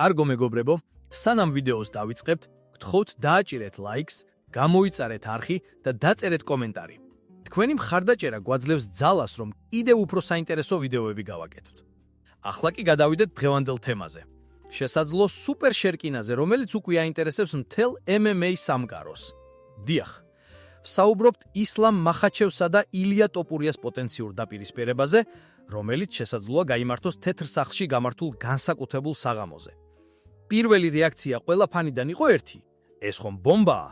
კარგო მეგობრებო, სანამ ვიდეოს დავიწყებთ, გთხოვთ დააჭირეთ ლაიქს, გამოიწერეთ არხი და დაწერეთ კომენტარი. თქვენი მხარდაჭერა გვაძლევს ძალას, რომ კიდევ უფრო საინტერესო ვიდეოები გავაკეთოთ. ახლა კი გადავიდეთ დღევანდელ თემაზე. შესაძლო სუპერ შერკინაზე, რომელიც უკვე აინტერესებს მთელ MMA სამყაროს. დიახ, საუბრობთ ისლამ მახაჩევსა და ილია ტოპურიას პოტენციურ დაპირისპირებაზე, რომელიც შესაძლოა გაიმართოს თეთრ სახლში გამართულ განსაკუთრებულ საღამოზე. პირველი რეაქცია ყველა ფანიდან იყო ერთი: ეს ხომ ბომბაა,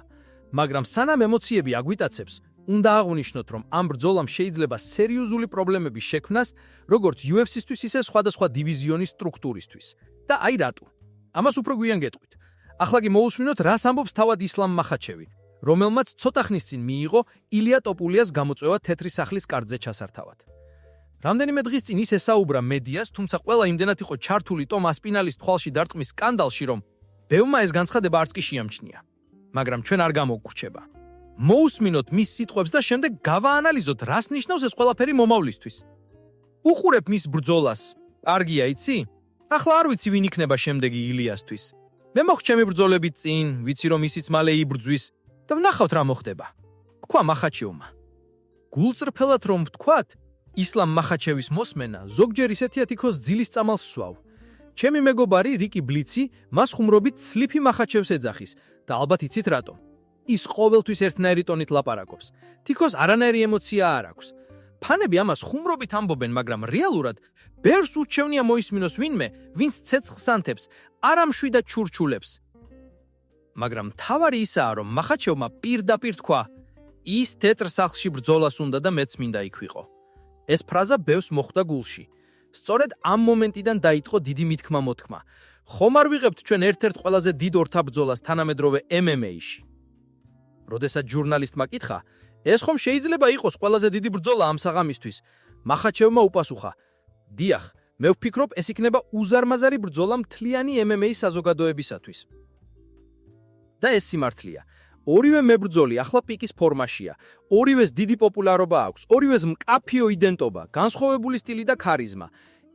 მაგრამ სანამ ემოციები აგვიტაცებს, უნდა აღვნიშნოთ, რომ ამ ბრძოლამ შეიძლება სერიოზული პრობლემები შექმნას, როგორც UFC-სთვის, ისე სხვადასხვა დივიზიონის სტრუქტურისთვის. და აი რატო? ამას უფრო გვიან გეტყვით. ახლა კი მოусმინოთ, რას ამბობს თავად ისლამ მახაჩევი, რომელმაც ცოტა ხნის წინ მიიღო ილია ტოპურიას გამოწვევა თეთრი სახლის კარდზე ჩასართავად. რამდენიმე დღის წინ ის ესაუბრა მედიას, თუმცა ყველა იმდენად იყო ჩართული ტომ ასპინალის თვალში დარტყმის სკანდალში, რომ ბევრმა ეს განცხადება არც კი შეამჩნია. მაგრამ ჩვენ არ გამოგვრჩება. მოусმინოთ მის სიტყვებს და შემდეგ გავაანალიზოთ, რას ნიშნავს ეს ყველაფერი მომავლისთვის. უყურებ მის ბრძოლას. კარგია, იცი? ახლა არ ვიცი ვინ იქნება შემდეგი ილიასთვის. მე მოხ ჩემი ბრძოლები წინ, ვიცი რომ ისიც მალე იბრძვის და ვნახავთ რა მოხდება. თქვა მახაჩევმა. გულწრფელად რომ ვთქვათ, ისლამ მახაჩევის მოსმენა ზოგჯერ ისეთია თითქოს ძილის წამალს სვავ. ჩემი მეგობარი რიკი ბლიცი მას ხუმრობით სლიფი მახაჩევს ეძახის და ალბათ იცით რატომ. ის ყოველთვის ერთნაირი ტონით ლაპარაკობს. თითქოს არანაირი ემოცია არ აქვს. ფანები ამას ხუმრობით ამბობენ, მაგრამ რეალურად ბერს ურჩევნია მოისმინოს ვინმე, ვინც ცეცხლს ანთებს, არა მშვიდად ჩურჩულებს. მაგრამ თავარი ისაა, რომ მახაჩევმა პირდაპირ თქვა, ის თეთრ სახლში ბრძოლას უნდა და მეც მინდა იქ ვიყო. ეს ფრაზა ბევრს მოხვდა გულში. სწორედ ამ მომენტიდან დაიწყო დიდი მითქმა-მოთქმა. ხომ არ ვიღებთ ჩვენ ერთ-ერთ ყველაზე დიდ ორთაბრძოლას თანამედროვე MMA-ში? როდესაც ჟურნალისტმა კითხა, ეს ხომ შეიძლება იყოს ყველაზე დიდი ბრძოლა ამ საღამისთვის? მახაჩევმა უპასუხა: დიახ, მე ვფიქრობ, ეს იქნება უზარმაზარი ბრძოლა მთლიანი MMA საზოგადოებისათვის. და ეს სიმართლეა. ორივე მებრძოლი ახლა პიკის ფორმაშია. ორივეს დიდი პოპულარობა აქვს, ორივეს მკაფიო იდენტობა, განსხვავებული სტილი და ქარიზმა.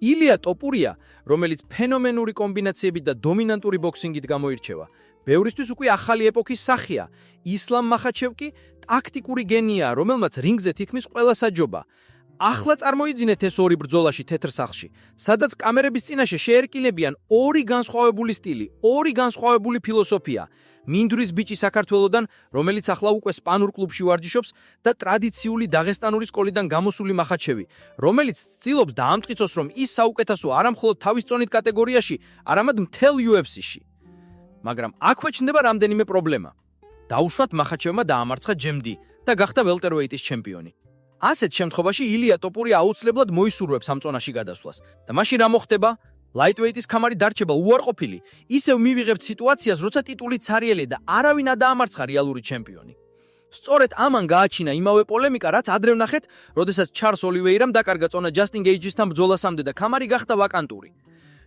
ილია ტოპურია, რომელიც ფენომენური კომბინაციებით და დომინანტური ბოქსინგით გამოირჩევა, ბევრისთვის უკვე ახალი ეპოქის სახეა. ისლამ მახაჩევ კი ტაქტიკური გენიაა, რომელმაც რინგზე თითქმის ყველა საჯობა. ახლა წარმოიძინეთ ეს ორი ბრძოლაში თეთრ სახლში, სადაც კამერების წინაშე შეერკინებიან ორი განსხვავებული სტილი, ორი განსხვავებული ფილოსოფია. მინდვრის ბიჭი საქართველოდან, რომელიც ახლა უკვე სპანურ კლუბში ვარჯიშობს, და ტრადიციული დაღესტანური სკოლიდან გამოსული მახაჩევი, რომელიც ცდილობს დაამტკიცოს, რომ ის საუკეთესო არა მხოლოდ თავის წონით კატეგორიაში, არამედ მთელ UFC-ში. მაგრამ აქვე ჩნდება რამდენიმე პრობლემა. დაუშვათ მახაჩევმა დაამარცხა ჯემდი და გახდა ველტერვეიტის ჩემპიონი. ასეთ შემთხვევაში ილია ტოპურია აუცილებლად მოისურვებს ამ წონაში გადასვლას. და მაშინ რა მოხდება? ლაიტვეიტის ქამარი დარჩება უარყოფილი, ისევ მივიღებთ სიტუაციას, როცა ტიტული ცარიელია და არავინ ადაამარცხა რეალური ჩემპიონი. სწორედ ამან გააჩინა იმავე პოლემიკა, რაც ადრე ვნახეთ, როდესაც ჩარლს ოლივეირამ დაკარგა წონა ჯასტინ გეიჯისთან ბრძოლასამდე და ქამარი გახდა ვაკანტური.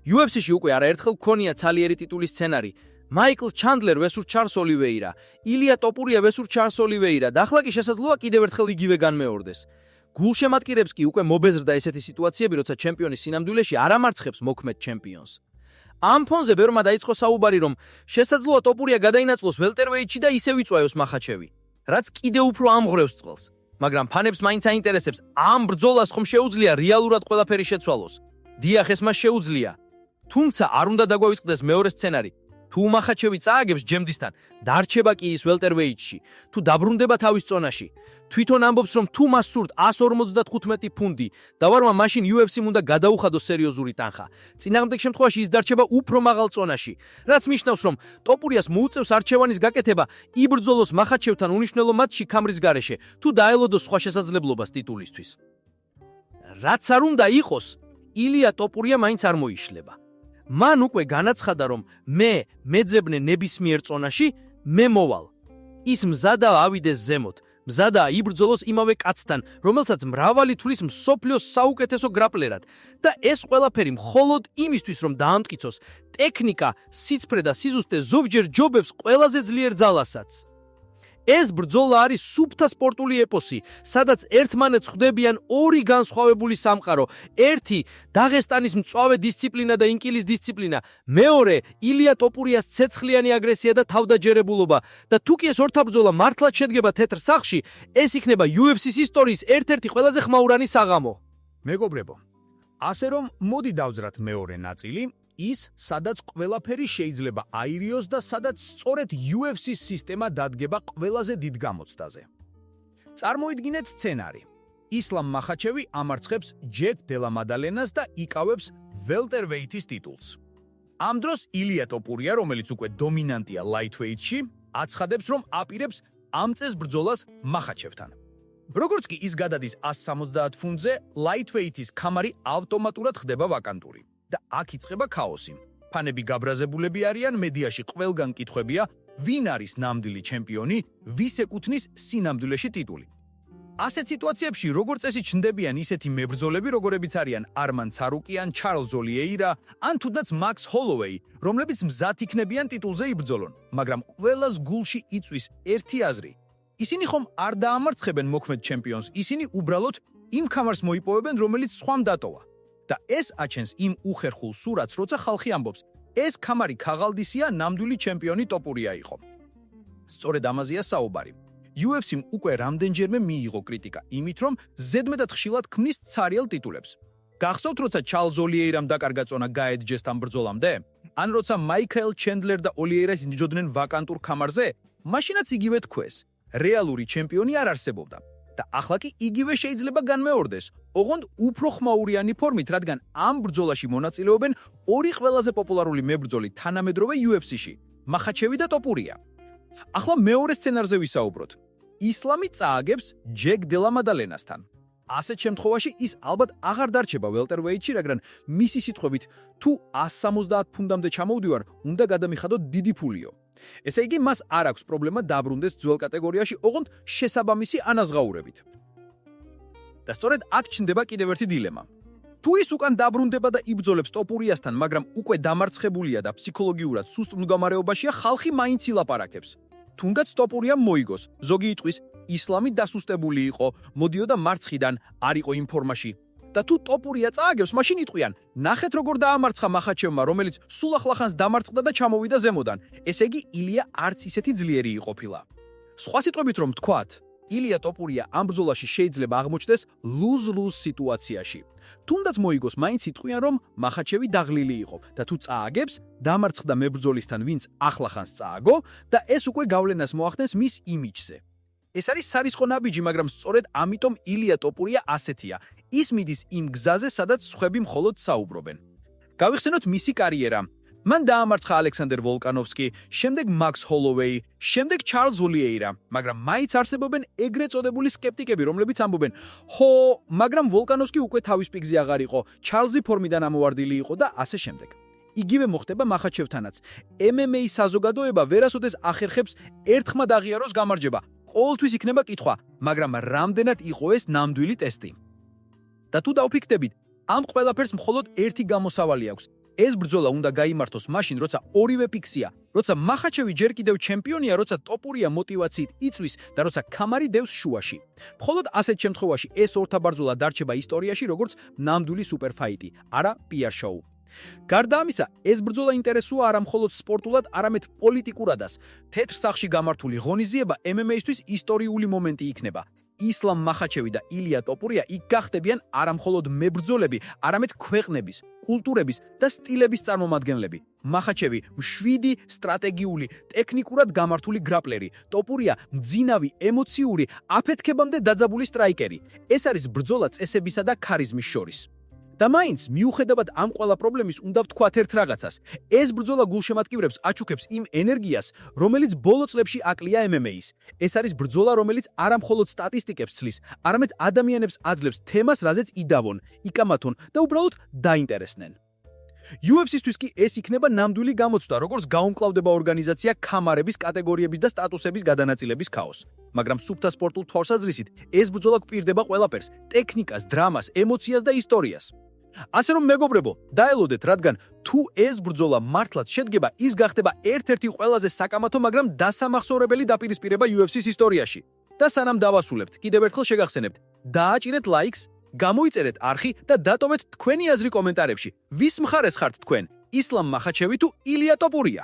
UFC-ში უკვე არაერთხელ გქონია ცალიერი ტიტულის სცენარი. მაიკლ ჩანდლერ ვესურს ჩარლს ოლივეირა, ილია ტოპურია ვესურს ჩარლს ოლივეირა და ახლა კი შესაძლოა კიდევ ერთხელ იგივე განმეორდეს. გულშემატკივრებს კი უკვე მობეზრდა ესეთი სიტუაციები, როცა ჩემპიონი სინამდვილეში არ ამარცხებს მოქმედ ჩემპიონს. ამ ფონზე ბევრმა დაიწყო საუბარი, რომ შესაძლოა ტოპურია გადაინაცვლოს ველტერვეიტში და ისევ იწვაიოს მახაჩევი, რაც კიდევ უფრო ამღვრევს წყალს. მაგრამ ფანებს მაინც აინტერესებს, ამ ბრძოლას ხომ შეუძლია რეალურად ყველაფერი შეცვალოს? დიახ, ეს მას შეუძლია. თუმცა არ უნდა დაგვავიწყდეს მეორე სცენარი. თუ მახაჩევი წააგებს ჯემდისთან, დარჩება კი ის ველტერვეიტში, თუ დაბრუნდება თავის წონაში. თვითონ ამბობს, რომ თუ მას სურთ 155 ფუნდი და ვარმა მაშინ UFC-მ უნდა გადაუხადოს სერიოზული ტანხა. წინააღმდეგ შემთხვევაში ის დარჩება უფრო მაღალ წონაში, რაც ნიშნავს, რომ ტოპურიას მოუწევს არჩევანის გაკეთება, იბრძოლოს მახაჩევთან უნიშნელო მატჩში ქამრის გარეშე, თუ დაელოდოს სხვა შესაძლებლობას ტიტულისთვის. რაც არ უნდა იყოს, ილია ტოპურია მაინც არ მოიშლება. მან უკვე განაცხადა, რომ მე მეძებნე ნებისმიერ წონაში, მე მოვალ. ის მზადაა ავიდეს ზემოთ, მზადაა იბრძოლოს იმავე კაცთან, რომელსაც მრავალი თვლის მსოფლიოს საუკეთესო გრაპლერად და ეს ყველაფერი მხოლოდ იმისთვის, რომ დაამტკიცოს ტექნიკა, სიცფრე და სიზუსტე ზოგჯერ ჯობებს ყველაზე ძლიერ ძალასაც. ეს ბრძოლა არის სუფთა სპორტული ეპოსი, სადაც ერთმანეთს ხვდებიან ორი განსხვავებული სამყარო. ერთი დაღესტანის მწვავე დისციპლინა და ინკილის დისციპლინა, მეორე ილია ტოპურიას ცეცხლიანი აგრესია და თავდაჯერებულობა. და თუ კი ეს ორთაბრძოლა მართლაც შედგება თეთრ სახლში, ეს იქნება UFC-ს ისტორიის ერთ-ერთი ყველაზე ხმაურანი საღამო. მეგობრებო, ასე რომ მოდი დავძრათ მეორე ნაწილი, ის, სადაც ყველაფერი შეიძლება აირიოს და სადაც სწორედ UFC-ს სისტემა დადგება ყველაზე დიდ გამოცდაზე. წარმოიდგინეთ სცენარი. ისლამ მახაჩევი ამარცხებს ჯეკ დელა მადალენას და იკავებს ველტერვეითის ტიტულს. ამ დროს ილია ტოპურია, რომელიც უკვე დომინანტია lightweight-ში, აცხადებს, რომ აპირებს ამ წეს ბრძოლას მახაჩევთან. როგორც კი ის გადადის 170 ფუნტზე, lightweight-ის ქამარი ავტომატურად ხდება ვაკანტური და აქ იწყება ქაოსი. ფანები გაბრაზებულები არიან, მედიაში ყველგან კითხვებია, ვინ არის ნამდვილი ჩემპიონი, ვის ეკუთვნის სინამდვილეში ტიტული. ასეთ სიტუაციებში როგორც წესი ჩნდებიან ისეთი მებრძოლები, როგორებიც არიან არმან ცარუკიან, ჩარლზ ოლიეირა, ან თუნდაც მაქს ჰოლოვეი, რომლებიც მზად იქნებიან ტიტულზე იბრძოლონ, მაგრამ ყველას გულში იწვის ერთი აზრი. ისინი ხომ არ დაამარცხებენ მოქმედ ჩემპიონს, ისინი უბრალოდ იმ ქამარს მოიპოვებენ, რომელიც სხვამ დატოვა. და ეს აჩენს იმ უხერხულ სურათს, როცა ხალხი ამბობს, ეს ქამარი ქაღალდისია, ნამდვილი ჩემპიონი ტოპურია იყო. სწორედ ამაზეა საუბარი. UFC-მ უკვე რამდენჯერმე მიიღო კრიტიკა იმით, რომ ზედმეტად ხშირად ქმნის ცარიელ ტიტულებს. გახსოვთ, როცა ჩარლზ ოლიეირამ დაკარგა წონა გაედჯესთან ბრძოლამდე? ან როცა მაიკლ ჩენდლერ და ოლიეირა იჯოდნენ ვაკანტურ ქამარზე? მაშინაც იგივე თქვეს. რეალური ჩემპიონი არ არსებობდა. და ახლა კი იგივე შეიძლება განმეორდეს, ოღონდ უფრო ხმაურიანი ფორმით, რადგან ამ ბრძოლაში მონაწილეობენ ორი ყველაზე პოპულარული მებრძოლი თანამედროვე UFC-ში, მახაჩევი და ტოპურია. ახლა მეორე სცენარზე ვისაუბროთ. ისლამი წააგებს ჯეკ დელა მადალენასთან. ასეთ შემთხვევაში ის ალბათ აღარ დარჩება ველტერვეითში, მაგრამ მისი სიტყვებით, თუ 170 ფუნტამდე ჩამოვდივარ, უნდა გადამიხადოთ დიდი ფულიო. ესე იგი, მას არ აქვს პრობლემა დაბრუნდეს ძველ კატეგორიაში, ოღონდ შესაბამისი ანაზღაურებით. და სწორედ აქ ჩნდება კიდევ ერთი დილემა. თუ ის უკან დაბრუნდება და იბრძოლებს ტოპურიასთან, მაგრამ უკვე დამარცხებულია და ფსიქოლოგიურად სუსტ მდგომარეობაშია, ხალხი მაინც ილაპარაკებს. თუნდაც ტოპურიამ მოიგოს, ზოგი იტყვის, ისლამი დასუსტებული იყო, მოდიოდა მარცხიდან, არ იყო იმ ფორმაში. და თუ ტოპურია წააგებს, მაშინ იტყვიან, ნახეთ როგორ დაამარცხა მახაჩევმა, რომელიც სულ ახლახანს დამარცხდა და ჩამოვიდა ზემოდან. ესე იგი, ილია არც ისეთი ძლიერი იყოფილა. სხვა სიტყვებით რომ ვთქვათ, ილია ტოპურია ამ ბრძოლაში შეიძლება აღმოჩნდეს lose-lose სიტუაციაში. თუნდაც მოიგოს, მაინც იტყვიან, რომ მახაჩევი დაღლილი იყო და თუ წააგებს, დამარცხდა მებრძოლისთან, ვინც ახლახანს წააგო და ეს უკვე გავლენას მოახდენს მის იმიჯზე. ეს არის სარისხო ნაბიჯი, მაგრამ სწორედ ამიტომ ილია ტოპურია ასეთია. ის მიდის იმ გზაზე, სადაც სხვები მხოლოდ საუბრობენ. გავიხსენოთ მისი კარიერა. მან დაამარცხა ალექსანდერ ვოლკანოვსკი, შემდეგ მაქს ჰოლოვეი, შემდეგ ჩარლზ ოლიეირა, მაგრამ მაინც არსებობენ ეგრეთ წოდებული სკეპტიკები, რომლებიც ამბობენ, ხო, მაგრამ ვოლკანოვსკი უკვე თავის პიკზე აღარ იყო, ჩარლზი ფორმიდან ამოვარდილი იყო და ასე შემდეგ. იგივე მოხდება მახაჩევთანაც. MMA საზოგადოება ვერასოდეს ახერხებს ერთხმად აღიაროს გამარჯვება. ყოველთვის იქნება კითხვა, მაგრამ რამდენად იყო ეს ნამდვილი ტესტი? და თუ დავფიქრდებით, ამ ყველაფერს მხოლოდ ერთი გამოსავალი აქვს. ეს ბრძოლა უნდა გაიმართოს მაშინ, როცა ორივე ფიქსია, როცა მახაჩევი ჯერ კიდევ ჩემპიონია, როცა ტოპურია мотивაციით იწვის და როცა ქამარი დევს შუაში. მხოლოდ ასეთ შემთხვევაში ეს ორთაბრძოლა დარჩება ისტორიაში როგორც ნამდვილი სუპერფაიტი, არა PR შოუ. გარდა ამისა, ეს ბრძოლა ინტერესოა არა მხოლოდ სპორტულად, არამედ პოლიტიკურადაც. თეთრ სახლში გამართული ღონისძიება MMA-ისთვის ისტორიული მომენტი იქნება. ისლამ მახაჩევი და ილია ტოპურია იქ გახდებიან არა მხოლოდ მებრძოლები, არამედ ქვეყნების, კულტურების და სტილების წარმომადგენლები. მახაჩევი მშვიდი, სტრატეგიული, ტექნიკურად გამართული გრაპლერი, ტოპურია მძინავი, ემოციური, აფეთქებამდე დაძაბული სტრაიკერი. ეს არის ბრძოლა წესებისა და ქარიზმის შორის. და მაინც მიუხედავად ამ ყველა პრობლემის უნდა ვთქვათ ერთ რაღაცას. ეს ბრძოლა გულშემატკივრებს აჩუქებს იმ ენერგიას, რომელიც ბოლო წლებში აკლია MMA-ს. ეს არის ბრძოლა, რომელიც არა მხოლოდ სტატისტიკებს ცლის, არამედ ადამიანებს აძლევს თემას, რაზეც იდავონ, იკამათონ და უბრალოდ დაინტერესდნენ. UFC-სთვის კი ეს იქნება ნამდვილი გამოცდა, როგორც გაუმკლავდება ორგანიზაცია ქამარების, კატეგორიების და სტატუსების გადანაწილების ქაოსს. მაგრამ სუფთა სპორტულ თვალსაზრისით ეს ბრძოლა გვპირდება ყველაფერს: ტექნიკას, დრამას, ემოციას და ისტორიას. ასე რომ მეგობრებო, დაელოდეთ, რადგან თუ ეს ბრძოლა მართლაც შედგება, ის გახდება ერთ-ერთი ყველაზე საკამათო, მაგრამ დასამახსოვრებელი დაპირისპირება UFC-ს ისტორიაში. და სანამ დავასრულებთ, კიდევ ერთხელ შეგახსენებთ, დააჭირეთ ლაიქს, გამოიწერეთ არხი და დატოვეთ თქვენი აზრი კომენტარებში. ვის მხარეს ხართ თქვენ? ისლამ მახაჩევი თუ ილია ტოპურია?